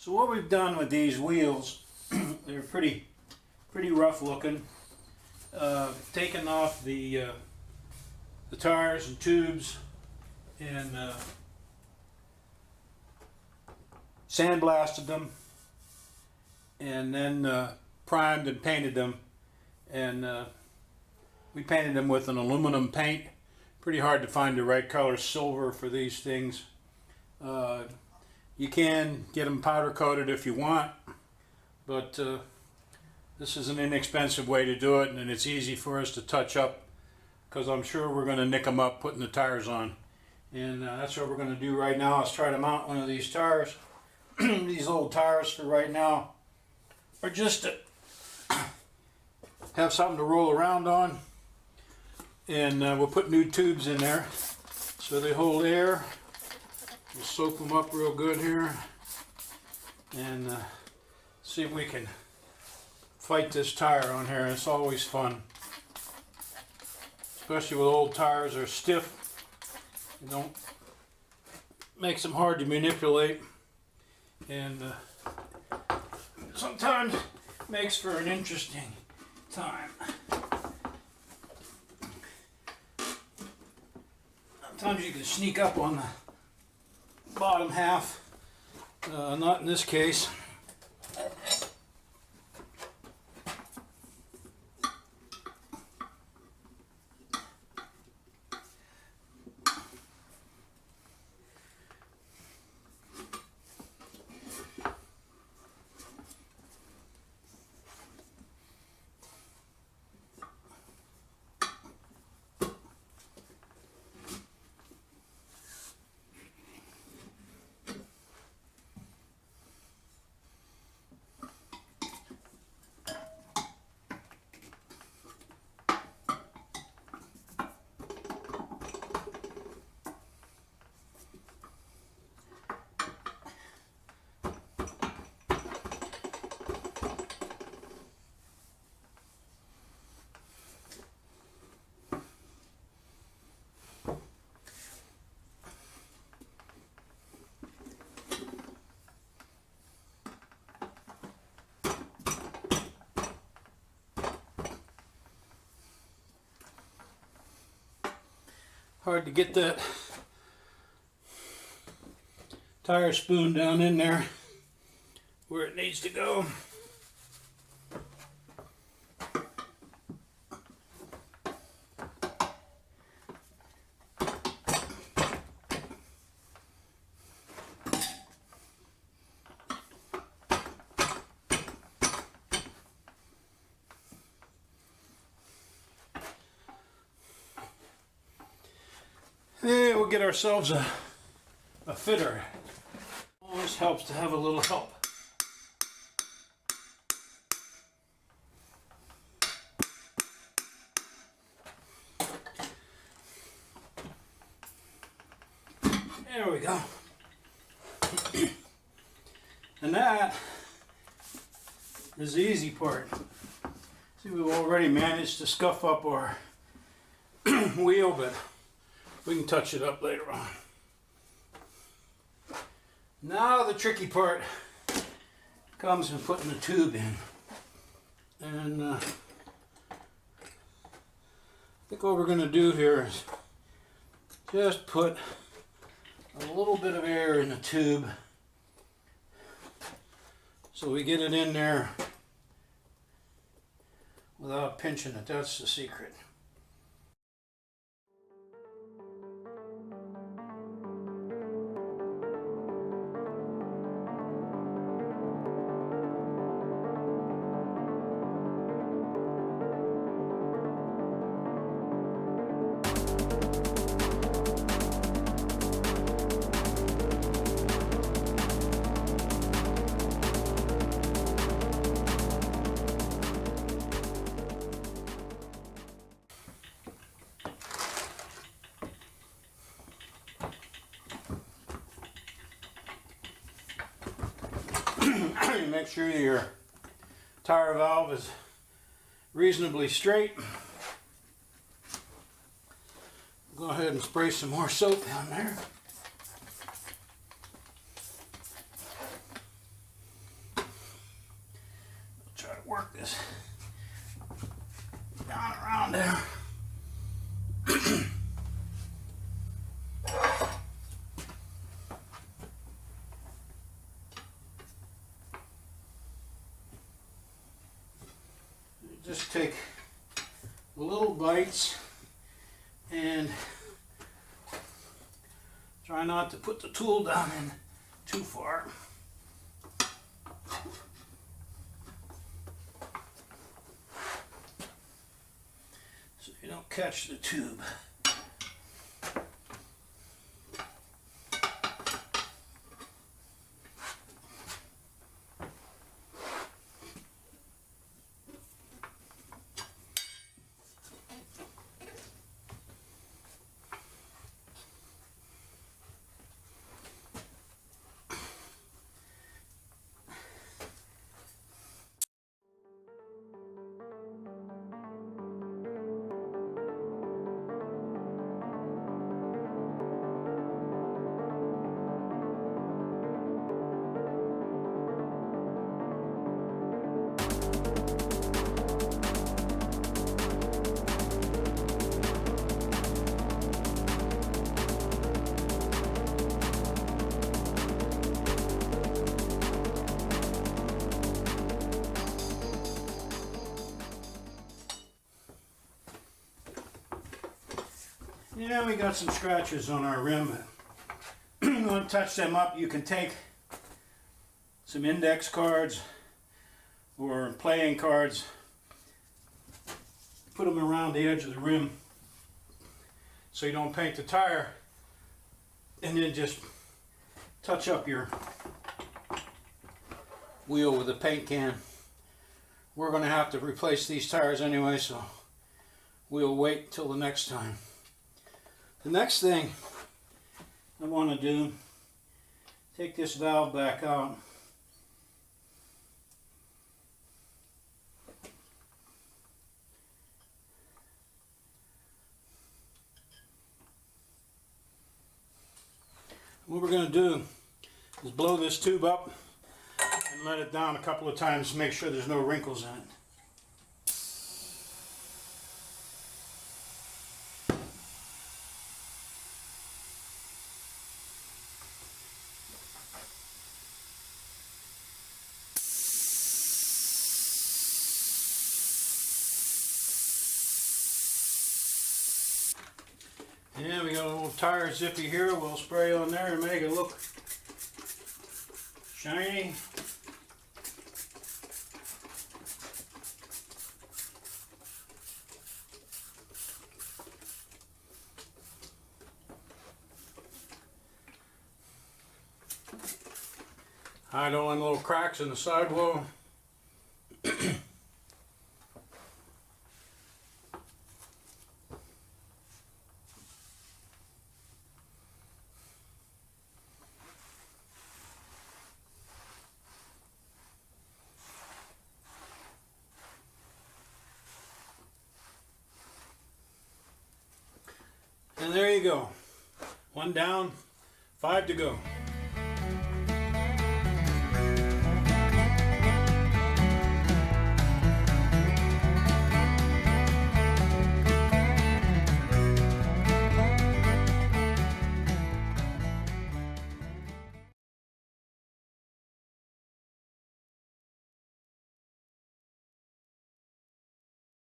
So what we've done with these wheels, they're pretty rough looking. Taken off the tires and tubes and sandblasted them, and then primed and painted them. And we painted them with an aluminum paint. Pretty hard to find the right color silver for these things. You can get them powder coated if you want, but this is an inexpensive way to do it, and it's easy for us to touch up, because I'm sure we're going to nick them up putting the tires on. And that's what we're going to do right now. Let's try to mount one of these tires. These old tires for right now are just to have something to roll around on. And we'll put new tubes in there so they hold air. We'll soak them up real good here and see if we can fight this tire on here. It's always fun, especially with old tires. They're stiff. It don't makes them hard to manipulate, and sometimes makes for an interesting time. Sometimes you can sneak up on the bottom half, not in this case. Hard to get that tire spoon down in there where it needs to go. And we'll get ourselves a fitter. Always helps to have a little help. There we go. And that is the easy part. See, we've already managed to scuff up our wheel, but we can touch it up later on. Now the tricky part comes in putting the tube in. And I think what we're going to do here is just put a little bit of air in the tube so we get it in there without pinching it. That's the secret. Make sure your tire valve is reasonably straight. Go ahead and spray some more soap down there. this down around there. Just take little bites and try not to put the tool down in too far. So you don't catch the tube. Yeah, we got some scratches on our rim. You want to touch them up, you can take some index cards or playing cards, put them around the edge of the rim so you don't paint the tire, and then just touch up your wheel with a paint can. We're going to have to replace these tires anyway, so we'll wait till the next time. The next thing I want to do, take this valve back out. What we're going to do is blow this tube up and let it down a couple of times to make sure there's no wrinkles in it. Yeah, we got a little tire zippy here. We'll spray on there and make it look shiny. Hide all them little cracks in the sidewall. And there you go. 1 down, 5 to go.